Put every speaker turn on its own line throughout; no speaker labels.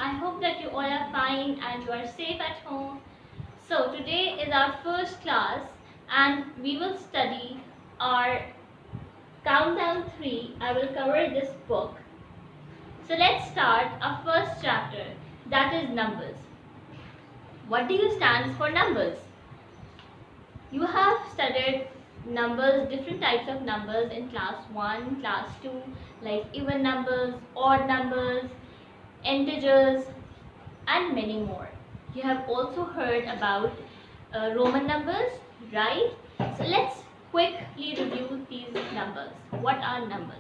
I hope that you all are fine and you are safe at home. So today is our first class and we will study our Countdown 3. I will cover this book. So let's start our first chapter, that is numbers. What do you stand for numbers? You have studied numbers, different types of numbers in class 1, class 2, like even numbers, odd numbers, integers, and many more. You have also heard about Roman numbers, right? So let's quickly review these numbers. What are numbers?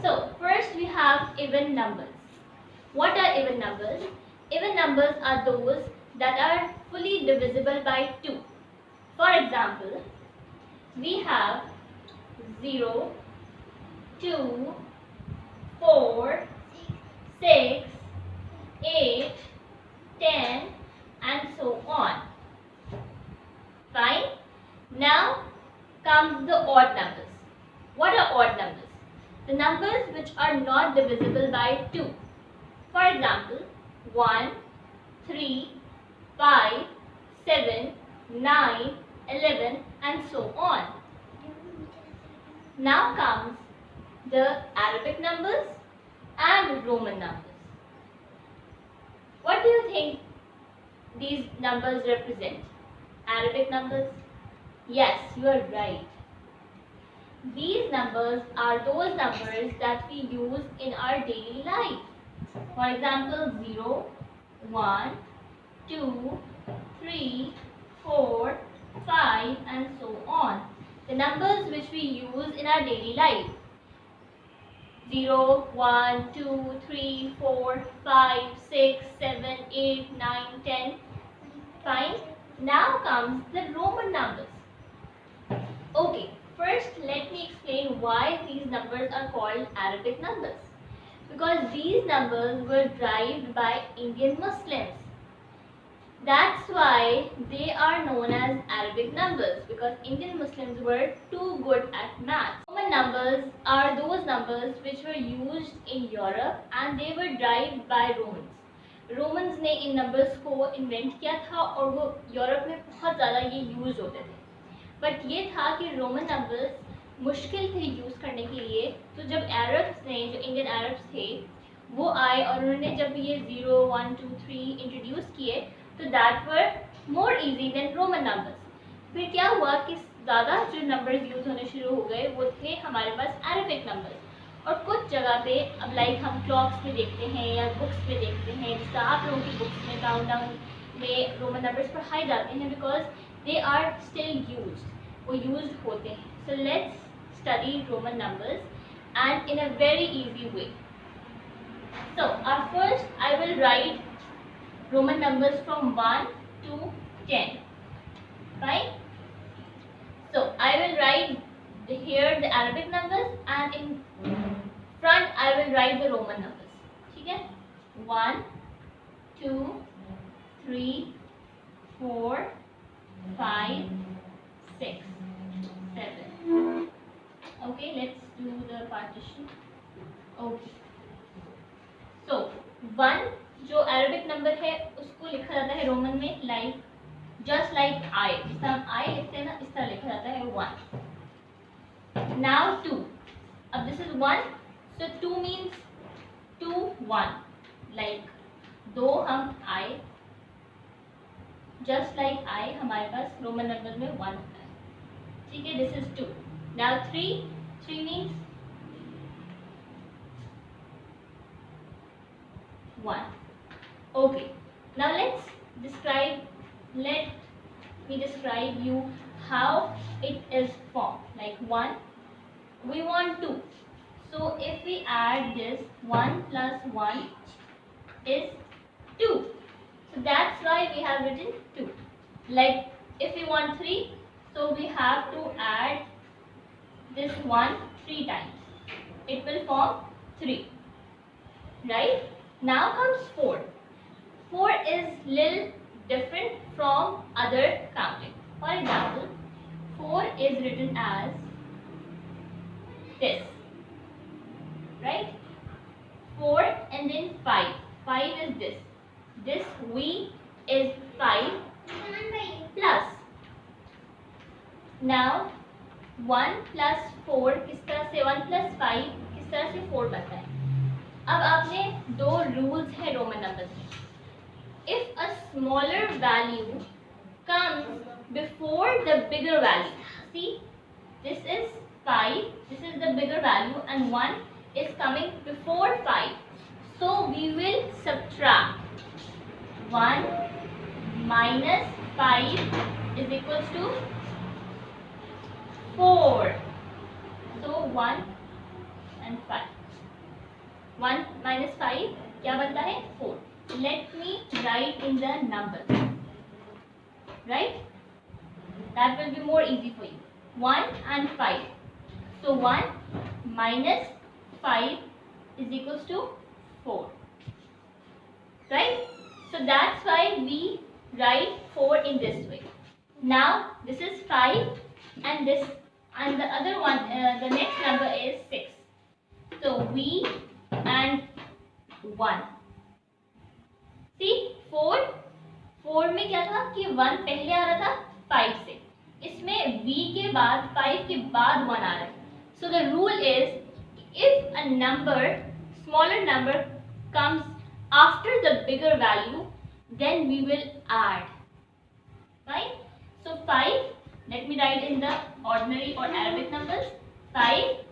So first we have even numbers. What are even numbers? Even numbers are those that are fully divisible by 2. For example, we have 0, 2, 4, 6, 8, 10 and so on. Fine. Now comes the odd numbers. What are odd numbers? The numbers which are not divisible by 2. For example, 1, 3, 5, 7, 9, 11 and so on. Now comes the Arabic numbers and Roman numbers. What do you think these numbers represent? Arabic numbers? Yes, you are right. These numbers are those numbers that we use in our daily life. For example, 0, 1, 2, 3, 4, 5 and so on. The numbers which we use in our daily life. 0, 1, 2, 3, 4, 5, 6, 7, 8, 9, 10. Fine. Now comes the Roman numbers. Okay, first let me explain why these numbers are called Arabic numbers. Because these numbers were derived by Indian Muslims. That's why they are known as Arabic numbers, because Indian Muslims were too good at math. Roman numbers are those numbers which were used in Europe and they were derived by Romans. Romans ने इन numbers को invent किया था और वो Europe में बहुत ज़्यादा ये यूज होते थे. बट ये था कि रोमन नंबर्स मुश्किल थे यूज़ करने के लिए. तो जब अरब्स ने, जो इंडियन अरब्स थे, वो आए और उन्होंने जब ये 0, 1, 2, 3 इंट्रोड्यूस किए तो that were more easy than Roman numbers. फिर क्या हुआ कि ज़्यादा जो नंबर्स यूज़ होने शुरू हो गए वो थे हमारे पास अरबिक नंबर्स. और कुछ जगह पे अब लाइक हम क्लॉक्स में देखते हैं या बुक्स में देखते हैं, जिसका आप लोगों की बुक्स में काउंटडाउन में रोमन नंबर्स पढ़ाए जाते हैं because they are still used, वो यूज्ड होते हैं. So let's study Roman numbers and in a very easy way. So our first I will write Roman numbers from 1 to 10. Fine. So I will write here the Arabic numbers and in front I will write the Roman numbers. ठीक है? 1, 2, 3, 4, 5, 6, 7. Okay, let's do the partition. Okay. So 1 जो Arabic number है उसको लिखा जाता है Roman में like just like I. जिस तरह हम आई लिखते हैं ना, इस तरह लिखा जाता है 1. नाउ 2. अब this is 1, so 2 means 2, 1. Like 2 हम आई, जस्ट लाइक आई हमारे पास रोमन नंबर में 1 होता है. ठीक है, this is 2. Now 3 means 1. Okay, now let me describe you how it is formed. Like 1, we want 2. So if we add this, 1 plus 1 is 2. So that's why we have written 2. Like if we want 3, so we have to add this 1 3 times. It will form 3. Right? Now comes 4. 4 is little different from other counting. For example, 4 is written as this, right? 4 and then 5. 5 is this. This V is 5 plus. Now 1 plus 4 किस तरह से 1 plus 5 किस तरह से 4 बनता है. अब आपने दो रूल्स हैं रोमन नंबर्स में. If a smaller value comes before the bigger value, see, this is 5, this is the bigger value, and 1 is coming before 5. So we will subtract 1 minus 5 is equals to 4. So 1 and 5. 1 minus 5 क्या बनता है? 4. Let me write in the numbers. Right? That will be more easy for you. 1 and 5. So 1 minus 5 is equals to 4. Right? So that's why we write 4 in this way. Now this is 5 and this and the other one, the next number is 6. So V and 1. See, 4 में क्या था कि 1 पहले आ रहा था 5 से. इसमें V के बाद 5 के बाद 1 आ रहा है. So the rule is, if a number, smaller number comes after the bigger value, then we will add. Right? So 5, let me write in the ordinary or Arabic numbers. 5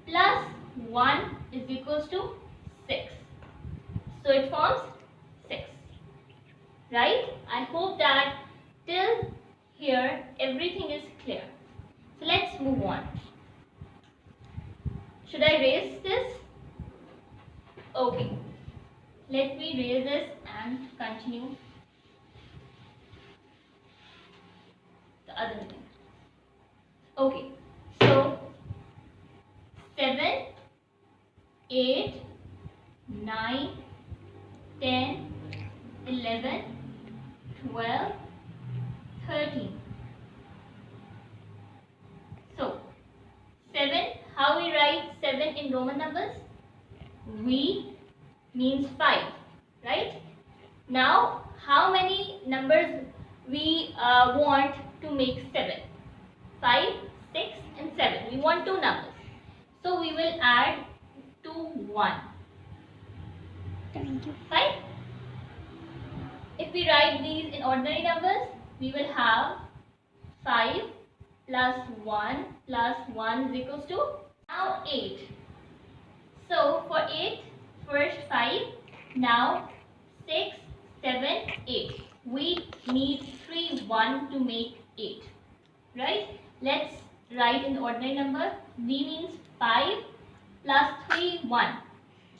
plus 1 is equals to 6. So it forms 6. Right? I hope that till here everything is clear. So let's move on. Should I raise this? Okay. Let me raise this and continue the other thing. Okay. So 7, 8, 9, 10, 11, 12, 13. So 7, how we write 7 in Roman numbers? V means 5, right? Now how many numbers we want to make 7? 5, 6 and 7. We want 2 numbers. So we will add 2, 1. Right? If we write these in ordinary numbers, we will have 5 plus 1 plus 1 is equals to now 8. So for 8, first 5, now 6, 7, 8. We need 3, 1 to make 8. Right? Let's write in the ordinary number. V means 5 plus 3, 1.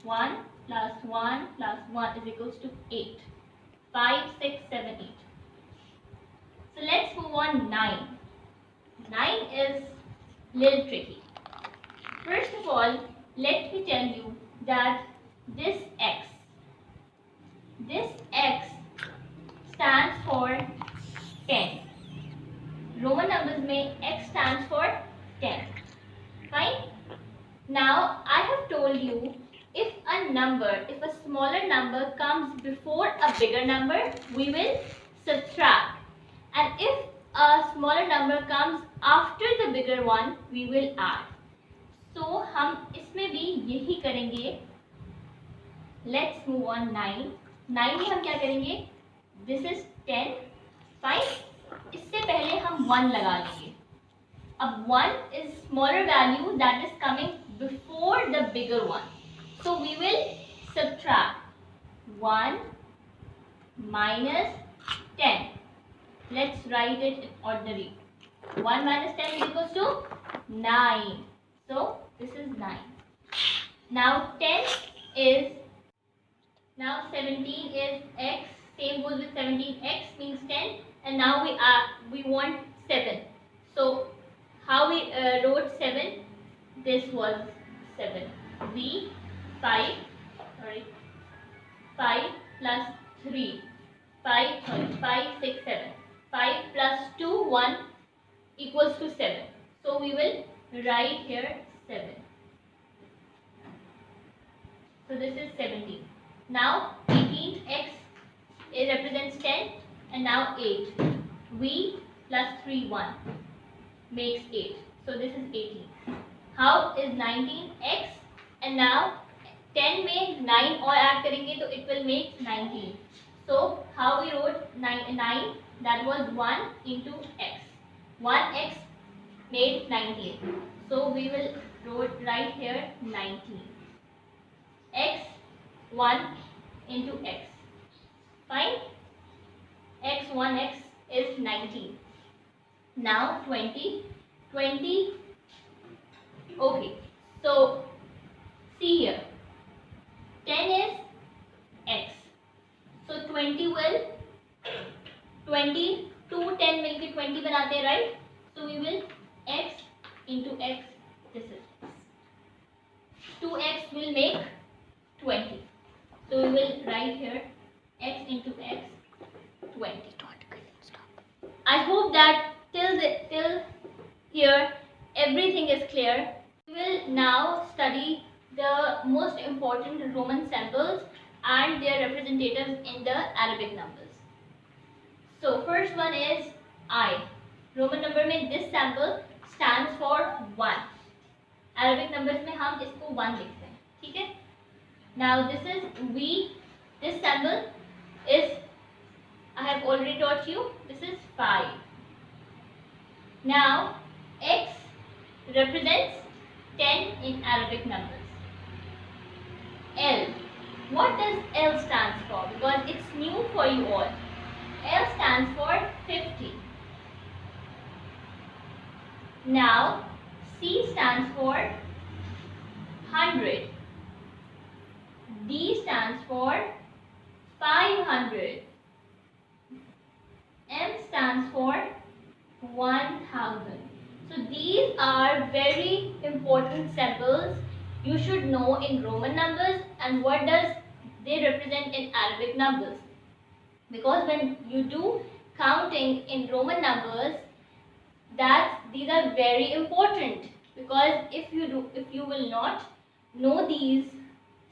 1 plus 1 plus 1 is equals to 8. 5, 6, 7, 8. So let's move on 9. 9 is little tricky. First of all, let me tell you that this X stands for 10. Roman numbers में X stands for 10. Fine? Now I have told you, if a smaller number comes before a bigger number, we will subtract. And if a smaller number comes after the bigger one, we will add. So हम इसमें भी यही करेंगे. Let's move on 9. 9 में हम क्या करेंगे? This is 10. Fine? इससे पहले हम 1 लगा लेंगे. अब 1 is smaller value that is coming before the bigger one. So we will subtract 1 minus 10. Let's write it in ordinary. 1 minus 10 is equals to 9. So this is 9. Now 10 is, now 17 is x. Same goes with 17. X means 10. And now we want 7. So how we wrote 7? This was 7. V 5 plus 3. 5, 6, 7. 5 plus 2, 1 equals to 7. So we will write here 7. So this is 17. Now 18, x, it represents 10, and now 8. V plus 3, 1 makes 8. So this is 18. How is 19? X, and now 10 में 9 और add करेंगे तो it will make 19. So how we wrote 9, that was 1 into x. 1x made 19. So we will write here 19. X 1 into x. Fine? X 1x is 19. Now 20. 20. Okay. So see here. 10 is x. So 20 will 20 2 10 मिलके 20 बनाते हैं, right? So we will x into x. This is x. 2x will make 20. So we will write here x into x 20. I hope that till here everything is clear. We will now study the most important Roman symbols and their representatives in the Arabic numbers. So first one is I. Roman number में this symbol stands for 1. Arabic numbers में हम इसको 1 लिखते हैं, ठीक है? Now this is V. This symbol is, I have already taught you, this is 5. Now X represents 10 in Arabic numbers. L. What does L stands for? Because it's new for you all. L stands for 50. Now C stands for 100. D stands for 500. M stands for 1000. So these are very important symbols you should know in Roman numbers, and what does they represent in Arabic numbers. Because when you do counting in Roman numbers, these are very important, because if you will not know these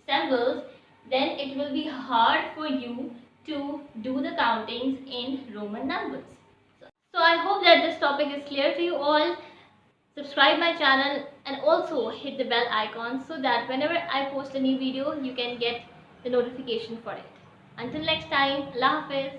symbols, then it will be hard for you to do the countings in Roman numbers. So I hope that this topic is clear to you all. Subscribe my channel and also hit the bell icon so that whenever I post a new video, you can get the notification for it. Until next time, Allah Hafiz.